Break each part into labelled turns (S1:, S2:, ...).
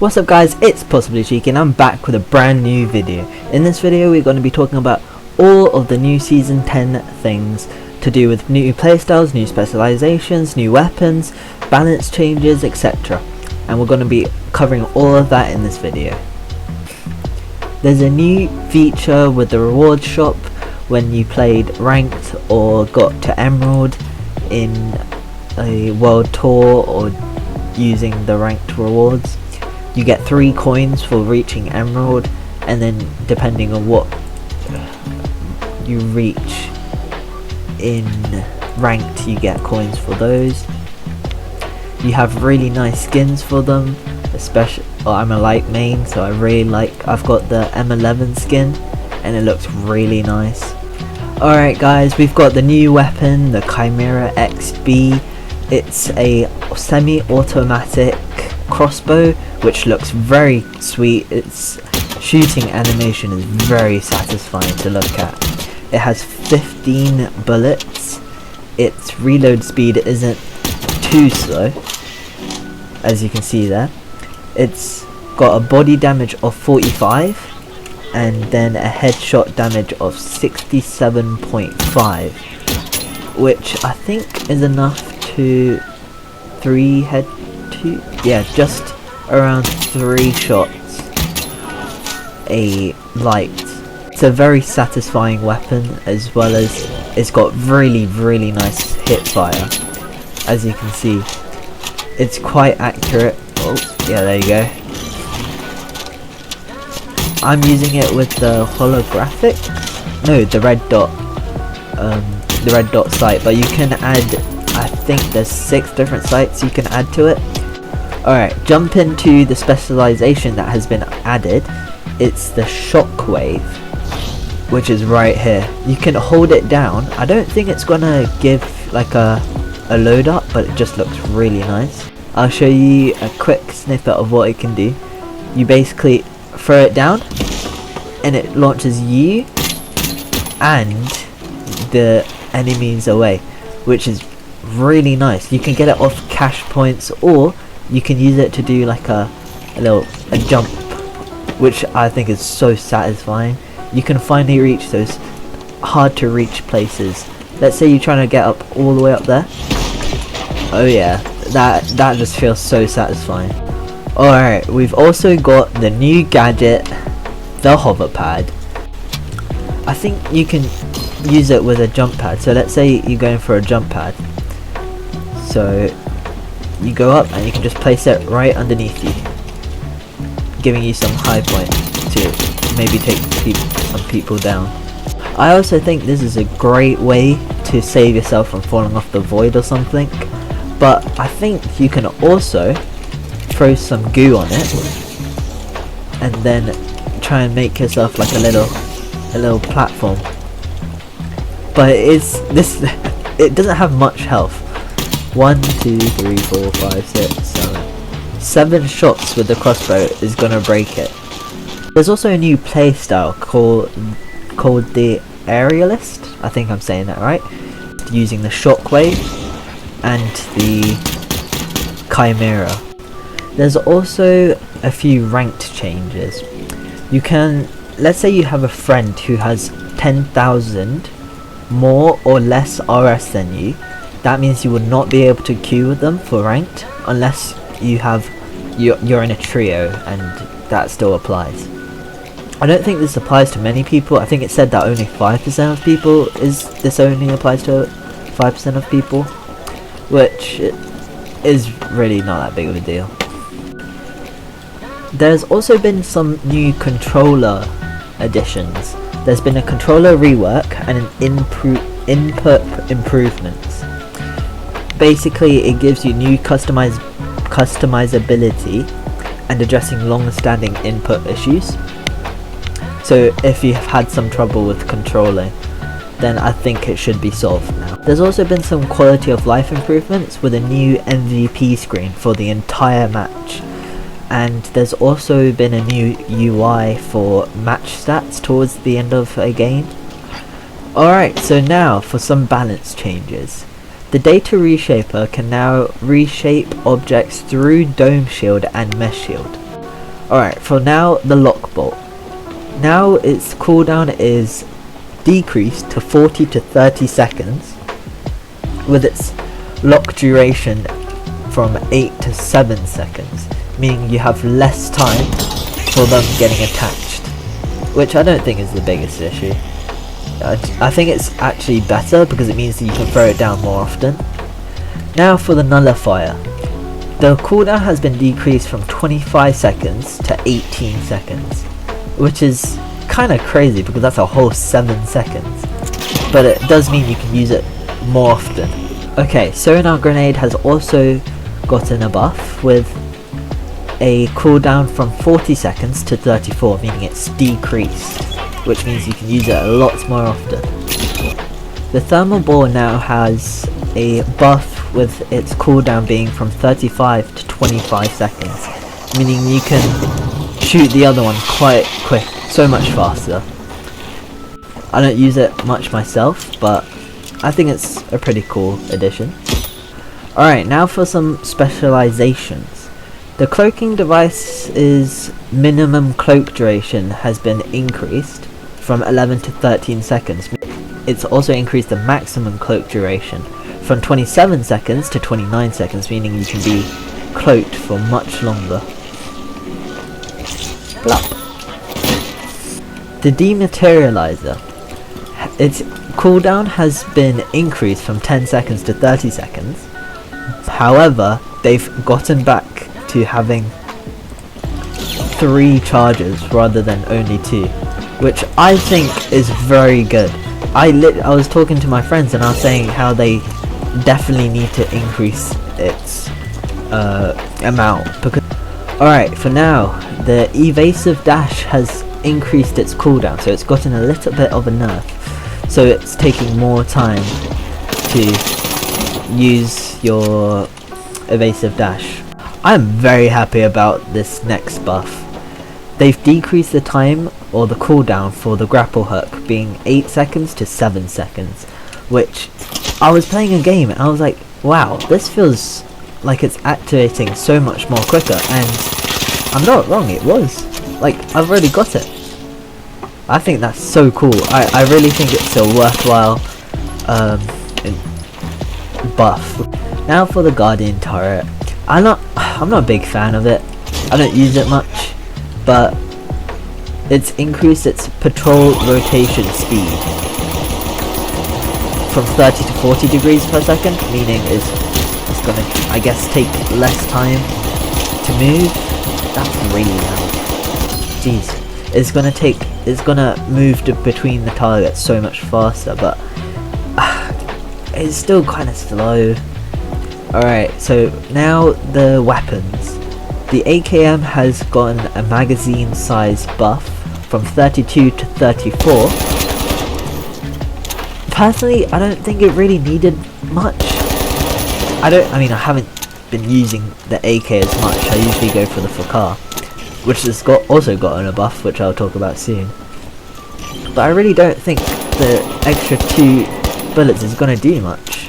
S1: What's up guys, it's Possibly Cheeky and I'm back with a brand new video. In this video we're going to be talking about all of the new Season 10 things to do with new playstyles, new specializations, new weapons, balance changes, etc. And we're going to be covering all of that in this video. There's a new feature with the reward shop when you played ranked or got to Emerald in a world tour or using the ranked rewards. You get 3 coins for reaching Emerald, and then depending on what you reach in ranked you get coins for those. You have really nice skins for them, especially I'm a light main, so I've got the M11 skin and it looks really nice. Alright guys, we've got the new weapon, the Chimera XB. It's a semi-automatic crossbow which looks very sweet. Its shooting animation is very satisfying to look at. It has 15 bullets. Its reload speed isn't too slow, as you can see there. It's got a body damage of 45 and then a headshot damage of 67.5, which I think is enough to just around 3 shots a light. It's a very satisfying weapon, as well as it's got really nice hip fire. As you can see, it's quite accurate. Oh yeah, there you go. I'm using it with the holographic, no, the red dot sight, but you can add, I think there's 6 different sights you can add to it. Alright, jump into the specialization that has been added. It's the Shockwave, which is right here. You can hold it down. I don't think it's gonna give like a load up, but it just looks really nice. I'll show you a quick snippet of what it can do. You basically throw it down and it launches you and the enemies away, which is really nice. You can get it off cash points, or you can use it to do like a jump, which I think is so satisfying. You can finally reach those hard to reach places. Let's say you're trying to get up all the way up there. Oh yeah, that just feels so satisfying. Alright, we've also got the new gadget, the hover pad. I think you can use it with a jump pad. So let's say you're going for a jump pad. So you go up and you can just place it right underneath you, giving you some high point to maybe take some people down. I also think this is a great way to save yourself from falling off the void or something, but I think you can also throw some goo on it and then try and make yourself like a little platform. But it doesn't have much health. 1, 2, 3, 4, 5, 6, 7 shots with the crossbow is gonna break it. There's also a new playstyle called the Aerialist. I think I'm saying that right. Using the Shockwave and the Chimera. There's also a few ranked changes. You can, let's say you have a friend who has 10,000 more or less RS than you. That means you would not be able to queue with them for ranked unless you're in a trio, and that still applies. I don't think this applies to many people. I think it said that only 5% of people only applies to 5% of people, which is really not that big of a deal. There's also been some new controller additions. There's been a controller rework and an input improvements. Basically, it gives you new customizability and addressing long-standing input issues. So if you have had some trouble with controlling, then I think it should be solved now. There's also been some quality of life improvements with a new MVP screen for the entire match. And there's also been a new UI for match stats towards the end of a game. Alright, so now for some balance changes. The Data Reshaper can now reshape objects through Dome Shield and Mesh Shield. Alright, for now, the lock bolt. Now its cooldown is decreased to 40 to 30 seconds, with its lock duration from 8 to 7 seconds, meaning you have less time for them getting attached, which I don't think is the biggest issue. I think it's actually better because it means that you can throw it down more often. Now for the nullifier. The cooldown has been decreased from 25 seconds to 18 seconds, which is kind of crazy because that's a whole 7 seconds, but it does mean you can use it more often. Okay, Sonar Grenade has also gotten a buff with a cooldown from 40 seconds to 34, meaning it's decreased, which means you can use it a lot more often. The Thermal Ball now has a buff with its cooldown being from 35 to 25 seconds, meaning you can shoot the other one quite quick, so much faster. I don't use it much myself, but I think it's a pretty cool addition. Alright, now for some specializations. The cloaking device's minimum cloak duration has been increased from 11 to 13 seconds. It's also increased the maximum cloak duration from 27 seconds to 29 seconds, meaning you can be cloaked for much longer. Blop. The Dematerializer. Its cooldown has been increased from 10 seconds to 30 seconds. However, they've gotten back to having 3 charges rather than only 2, which I think is very good. I was talking to my friends and I was saying how they definitely need to increase its amount. Because alright, for now, the Evasive Dash has increased its cooldown, so it's gotten a little bit of a nerf, so it's taking more time to use your Evasive Dash. I'm very happy about this next buff. They've decreased the time or the cooldown for the grapple hook being 8 seconds to 7 seconds, which I was playing a game and I was like, wow, this feels like it's activating so much more quicker, and I'm not wrong, it was. Like, I've already got it. I think that's so cool. I really think it's a worthwhile buff. Now for the Guardian Turret. I'm not a big fan of it. I don't use it much, but it's increased its patrol rotation speed from 30 to 40 degrees per second, meaning it's gonna, I guess, take less time to move. That's really loud. Jeez. It's gonna move between the targets so much faster, but it's still kind of slow. Alright, so now the weapons. The AKM has gotten a magazine size buff from 32 to 34. Personally, I don't think it really needed much. I mean, I haven't been using the AK as much. I usually go for the Fakar, which has also gotten a buff, which I'll talk about soon. But I really don't think the extra 2 bullets is gonna do much.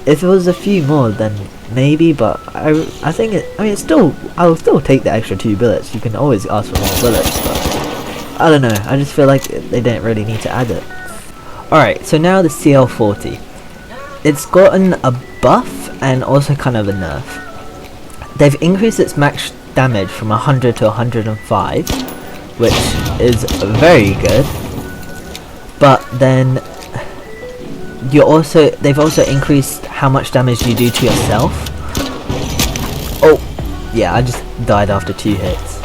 S1: If it was a few more, then maybe, but I think I'll still take the extra 2 bullets. You can always ask for more bullets, but I don't know, I just feel like they didn't really need to add it. Alright, so now the CL40. It's gotten a buff and also kind of a nerf. They've increased its max damage from 100 to 105, which is very good, but then they've also increased how much damage you do to yourself. Oh, yeah, I just died after 2 hits.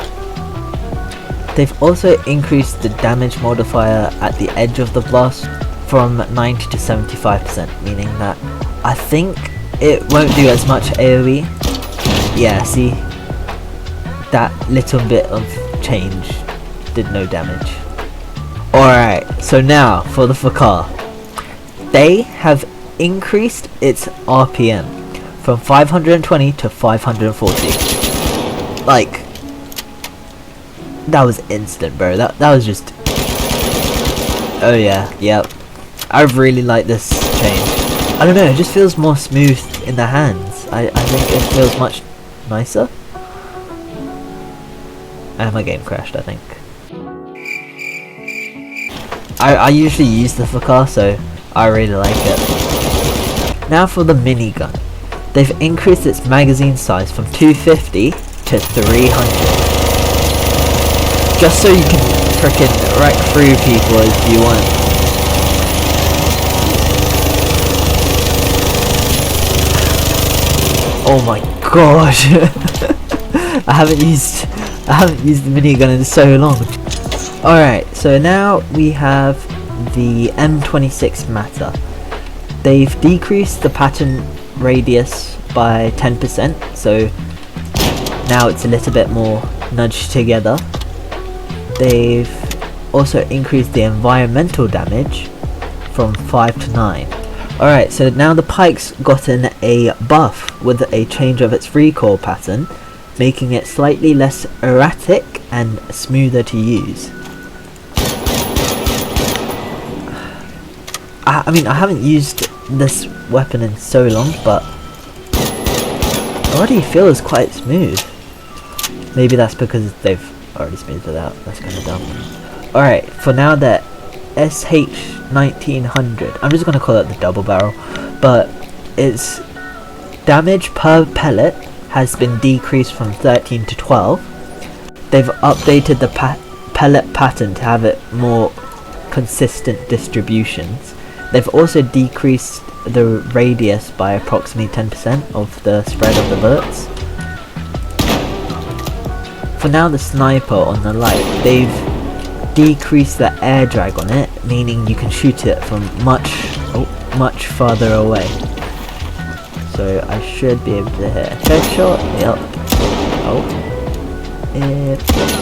S1: They've also increased the damage modifier at the edge of the blast from 90 to 75%, meaning that I think it won't do as much AoE. Yeah, see? That little bit of change did no damage. Alright, so now for the Fakar. They have increased its RPM from 520 to 540. Like, that was instant, bro. That was just... Oh yeah, yep. I really like this change. I don't know, it just feels more smooth in the hands. I think it feels much nicer. And my game crashed, I think. I usually use the Fakar, so I really like it. Now for the minigun. They've increased its magazine size from 250 to 300. Just so you can frickin' wreck through people as you want. Oh my gosh. I haven't used the minigun in so long. Alright, so now we have the M26 Mata. They've decreased the pattern radius by 10%, so now it's a little bit more nudged together. They've also increased the environmental damage from 5 to 9. Alright, so now the Pike's gotten a buff with a change of its recoil pattern, making it slightly less erratic and smoother to use. I mean, I haven't used this weapon in so long, but it already feels quite smooth. Maybe that's because they've already smoothed it out. That's kind of dumb. Alright, for now the SH1900, I'm just going to call it the double barrel, but its damage per pellet has been decreased from 13 to 12. They've updated the pellet pattern to have it more consistent distributions. They've also decreased the radius by approximately 10% of the spread of the bullets. For now the sniper on the light, they've decreased the air drag on it, meaning you can shoot it from much farther away. So I should be able to hit a headshot. Yep. Oh.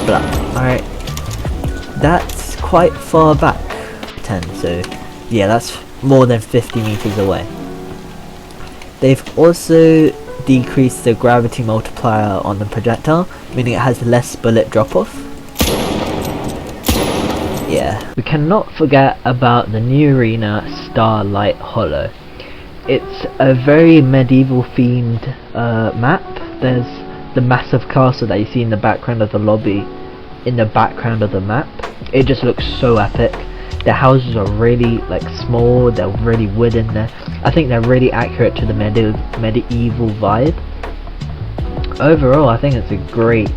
S1: Blah. Alright. That's quite far back. 10, so yeah, that's more than 50 meters away. They've also decreased the gravity multiplier on the projectile, meaning it has less bullet drop off. Yeah. We cannot forget about the new arena, Starlight Hollow. It's a very medieval themed map. There's the massive castle that you see in the background of the lobby in the background of the map. It just looks so epic. The houses are really like small, they're really wooden. I think they're really accurate to the medieval vibe. Overall, I think it's a great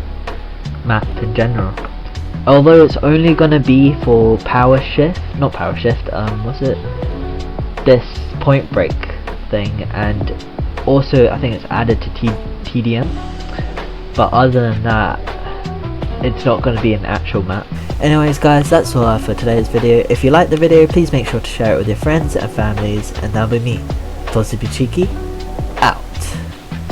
S1: map in general. Although it's only gonna be for this Point Break thing, and also I think it's added to TDM. But other than that, it's not going to be an actual map. Anyways guys, that's all I have for today's video. If you liked the video, please make sure to share it with your friends and families, and that'll be me, Tozibuchiki.